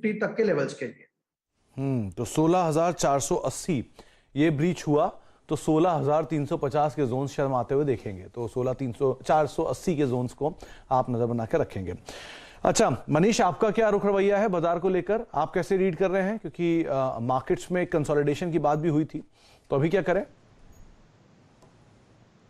तक के लेवल्स के लिए। तो 16,480 ये ब्रीच हुआ तो 16,350 के जोन्स शर्म आते हुए देखेंगे, तो 480 के जोन्स को आप नजर बना के रखेंगे। अच्छा मनीष, आपका क्या रुख रवैया है बाजार को लेकर, आप कैसे रीड कर रहे हैं, क्योंकि मार्केट्स में कंसोलिडेशन की बात भी हुई थी, तो अभी क्या करें?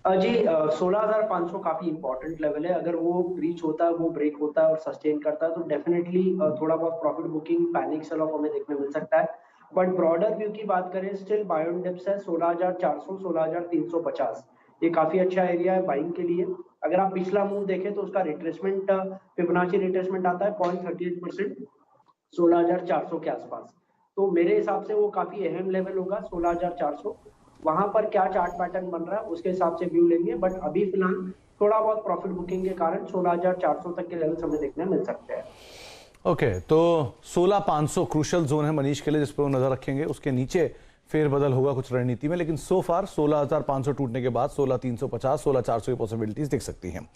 जी 16,500 काफी इंपॉर्टेंट लेवल है। अगर वो ब्रीच होता है, वो ब्रेक होता है और सस्टेन करता है तो डेफिनेटली थोड़ा बहुत profit booking, panic sell off हमें देखने मिल सकता है। बट ब्रॉडर व्यू की बात करें, स्टिल बाय ऑन डिप्स है 16,400 16,350, ये काफी अच्छा एरिया है बाइंग के लिए। अगर आप पिछला मूव देखें तो उसका रिट्रेसमेंट, फिबोनाची रिट्रेसमेंट आता है 0.38% 16,400 के आसपास। तो मेरे हिसाब से वो काफी अहम लेवल होगा 16,400। वहां पर क्या चार्ट पैटर्न बन रहा है उसके हिसाब से व्यू लेंगे, बट अभी फिलहाल थोड़ा बहुत प्रॉफिट बुकिंग के कारण 16,400 तक के लेवल्स हमें देखने मिल सकते हैं। ओके, तो 16,500 क्रूशल जोन है मनीष के लिए, जिस पर वो नजर रखेंगे। उसके नीचे फेरबदल होगा कुछ रणनीति में, लेकिन सो फार 16,500 टूटने के बाद 16,350 16,400 की पॉसिबिलिटीज दिख सकती हैं।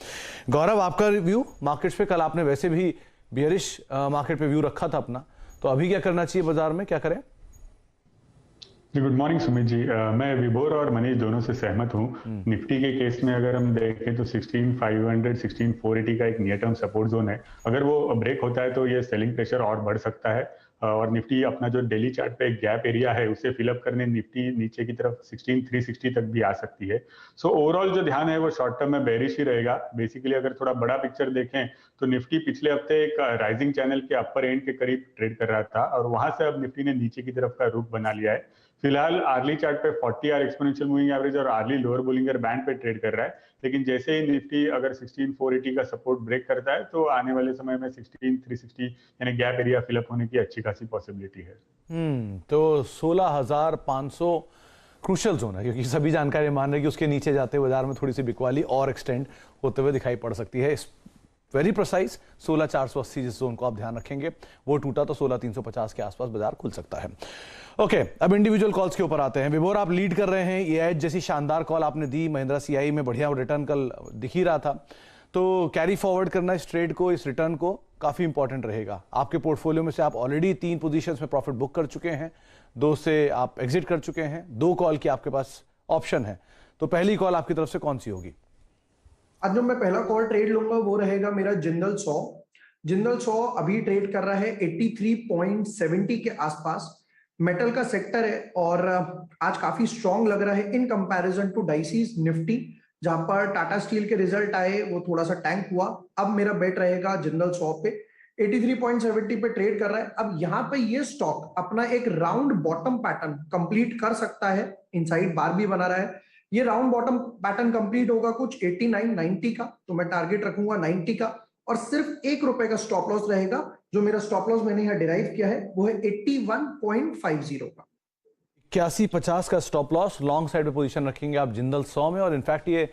गौरव, आपका रिव्यू मार्केट्स पे, कल आपने वैसे भी बियरिश मार्केट पे व्यू रखा था अपना, तो अभी क्या करना चाहिए बाजार में, क्या करें? जी गुड मॉर्निंग सुमित जी। मैं विभोर और मनीष दोनों से सहमत हूँ। निफ्टी के केस में अगर हम देखें तो 16,500 16,480 का एक नियर टर्म सपोर्ट जोन है। अगर वो ब्रेक होता है तो ये सेलिंग प्रेशर और बढ़ सकता है और निफ्टी अपना जो डेली चार्ट पे एक गैप एरिया है उसे फिलअप करने निफ्टी नीचे की तरफ 16,360 तक भी आ सकती है। सो ओवरऑल जो ध्यान है वो शॉर्ट टर्म में बेरिश ही रहेगा। बेसिकली अगर थोड़ा बड़ा पिक्चर देखें तो निफ्टी पिछले हफ्ते एक राइजिंग चैनल के अपर एंड के करीब ट्रेड कर रहा था और वहां से अब निफ्टी ने नीचे की तरफ का रुख बना लिया है। फिलहाल आर्ली चार्ट पे 40 आवर एक्सपोनेंशियल मूविंग एवरेज और आर्ली लोअर बोलिंगर बैंड पे ट्रेड कर रहा है, लेकिन जैसे ही निफ्टी अगर 16,480 का सपोर्ट ब्रेक करता है तो आने वाले समय में 16,360 यानी गैप एरिया फिलअप होने की अच्छी खासी पॉसिबिलिटी है। तो 16,500 क्रूशल जोन है, क्योंकि सभी जानकारी मान रहे हैं कि उसके नीचे जाते हुए बाजार में थोड़ी सी बिकवाली और एक्सटेंड होते हुए दिखाई पड़ सकती है। वेरी प्रिसाइज 16,480 जिस जोन को आप ध्यान रखेंगे, वो टूटा तो 16,350 के आसपास बाजार खुल सकता है। ओके, अब इंडिविजुअल कॉल्स के ऊपर आते हैं। विभोर, आप लीड कर रहे हैं, एआईएच जैसी शानदार कॉल आपने दी, महिंद्रा सीआई में बढ़िया रिटर्न कल दिख ही रहा था, तो कैरी फॉरवर्ड करना इस ट्रेड को, इस रिटर्न को काफी इंपॉर्टेंट रहेगा। आपके पोर्टफोलियो में से आप ऑलरेडी 3 पोजीशंस में प्रॉफिट बुक कर चुके हैं, 2 से आप एग्जिट कर चुके हैं, 2 कॉल की आपके पास ऑप्शन है, तो पहली कॉल आपकी तरफ से कौन सी होगी? आज जो मैं पहला कॉल ट्रेड लूंगा वो रहेगा मेरा जिंदल 100। जिंदल 100 अभी ट्रेड कर रहा है 83.70 के आसपास। मेटल का सेक्टर है और आज काफी स्ट्रॉन्ग लग रहा है इन कंपैरिजन टू डाइसीज निफ्टी, जहां पर टाटा स्टील के रिजल्ट आए वो थोड़ा सा टैंक हुआ। अब मेरा बेट रहेगा जिंदल 100 पे, 83.70 पे ट्रेड कर रहा है। अब यहाँ पे ये स्टॉक अपना एक राउंड बॉटम पैटर्न कंप्लीट कर सकता है, इनसाइड बार भी बना रहा है। ये राउंड बॉटम पैटर्न कंप्लीट होगा कुछ 89-90 का, तो मैं टारगेट रखूंगा 90 का और सिर्फ ₹1 का स्टॉप लॉस रहेगा। जो मेरा स्टॉप लॉस मैंने यहाँ डिराइव किया है वो है 81.50 का। 81.50 का स्टॉप लॉस, लॉन्ग साइड पे पोजीशन रखेंगे आप जिंदल 100 में। और इनफैक्ट ये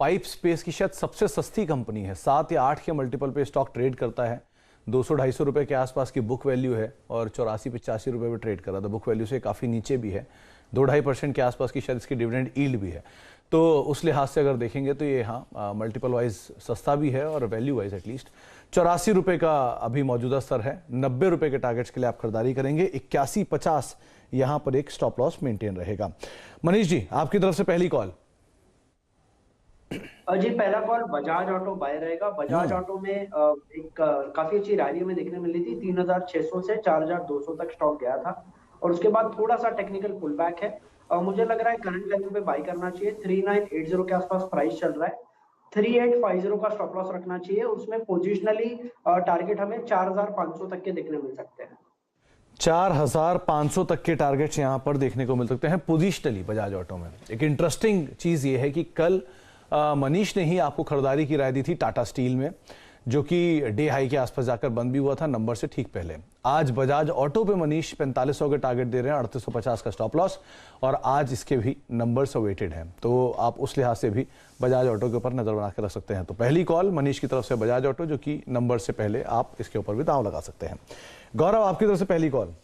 पाइप स्पेस की शायद सबसे सस्ती कंपनी है, 7 या 8 के मल्टीपल पे स्टॉक ट्रेड करता है, 200-250 रुपए के आसपास की बुक वैल्यू है और 84-85 रुपए पे ट्रेड कर रहा था, बुक वैल्यू से काफी नीचे भी है, 2-2.5% के आसपास की शायद इसकी डिविडेंड यील्ड भी है। तो उस लिहाज से अगर देखेंगे तो ये हाँ मल्टीपल वाइज सस्ता भी है और वैल्यू वाइज एटलीस्ट 84 रुपए का अभी मौजूदा स्तर है। 90 रुपए के टारगेट्स के लिए आप खरीदारी करेंगे, 81.50 यहां पर एक स्टॉप लॉस मेंटेन रहेगा। मनीष जी, आपकी तरफ से पहली कॉल। जी पहला कॉल बजाज ऑटो बाय रहेगा। बजाज ऑटो में एक काफी अच्छी रैली में देखने मिली थी, 3,600 से 4,200 तक स्टॉक गया था और उसके बाद थोड़ा सा टेक्निकल पुल बैक है। मुझे लग रहा है करंट लेवल पे बाय करना चाहिए, 3,980 के आसपास प्राइस चल रहा है, 3,850 का स्टॉप लॉस रखना चाहिए। उसमें पोजिशनली टारगेट हमें 4,500 तक के देखने मिल सकते हैं। 4,500 तक के टारगेट्स यहां पर देखने को मिल सकते हैं पोजिशनली बजाज ऑटो में। एक इंटरेस्टिंग चीज ये है कि कल मनीष ने ही आपको खरीदारी की राय दी थी टाटा स्टील में, जो कि डे हाई के आसपास जाकर बंद भी हुआ था नंबर से ठीक पहले। आज बजाज ऑटो पे मनीष 4,500 के टारगेट दे रहे हैं, 3,850 का स्टॉप लॉस, और आज इसके भी नंबर्स अवेटेड हैं, तो आप उस लिहाज से भी बजाज ऑटो के ऊपर नजर बना के रख सकते हैं। तो पहली कॉल मनीष की तरफ से बजाज ऑटो, जो कि नंबर से पहले आप इसके ऊपर भी दांव लगा सकते हैं। गौरव, आपकी तरफ से पहली कॉल।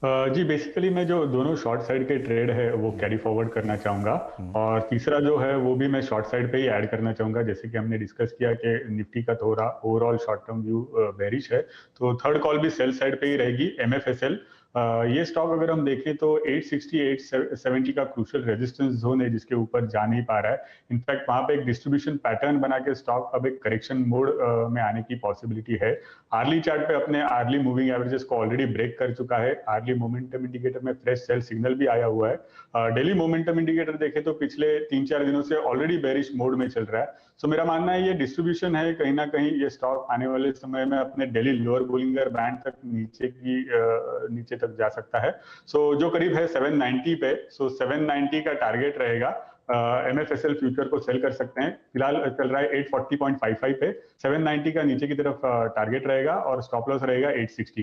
जी बेसिकली मैं जो दोनों शॉर्ट साइड के ट्रेड है वो कैरी फॉरवर्ड करना चाहूंगा और तीसरा जो है वो भी मैं शॉर्ट साइड पे ही ऐड करना चाहूंगा। जैसे कि हमने डिस्कस किया कि निफ्टी का थोड़ा overall short term view bearish है, तो थर्ड कॉल भी सेल साइड पे ही रहेगी। एमएफएसएल ये स्टॉक अगर हम देखें तो 860 870 का क्रूशियल रेजिस्टेंस जोन है जिसके ऊपर जा नहीं पा रहा है। इनफैक्ट वहां पे एक डिस्ट्रीब्यूशन पैटर्न बना के स्टॉक अब एक करेक्शन मोड में आने की पॉसिबिलिटी है। आर्ली चार्ट पे अपने आर्ली मूविंग एवरेजेस को ऑलरेडी ब्रेक कर चुका है। आर्ली मोमेंटम इंडिकेटर में फ्रेश सेल सिग्नल भी आया हुआ है। डेली मोमेंटम इंडिकेटर देखें तो पिछले 3-4 दिनों से ऑलरेडी बेरिश मोड में चल रहा है। सो मेरा मानना है ये डिस्ट्रीब्यूशन है, कहीं ना कहीं ये स्टॉक आने वाले समय में अपने डेली लोअर बोलिंगर बैंड तक नीचे तक जा सकता है। सो जो करीब है 790 पे, सो 790 का टारगेट रहेगा। एमएफएसएल फ्यूचर को सेल कर सकते हैं। फिलहाल चल रहा है 840.55 पे, 790 का नीचे की तरफ टारगेट रहेगा और स्टॉप लॉस रहेगा 860।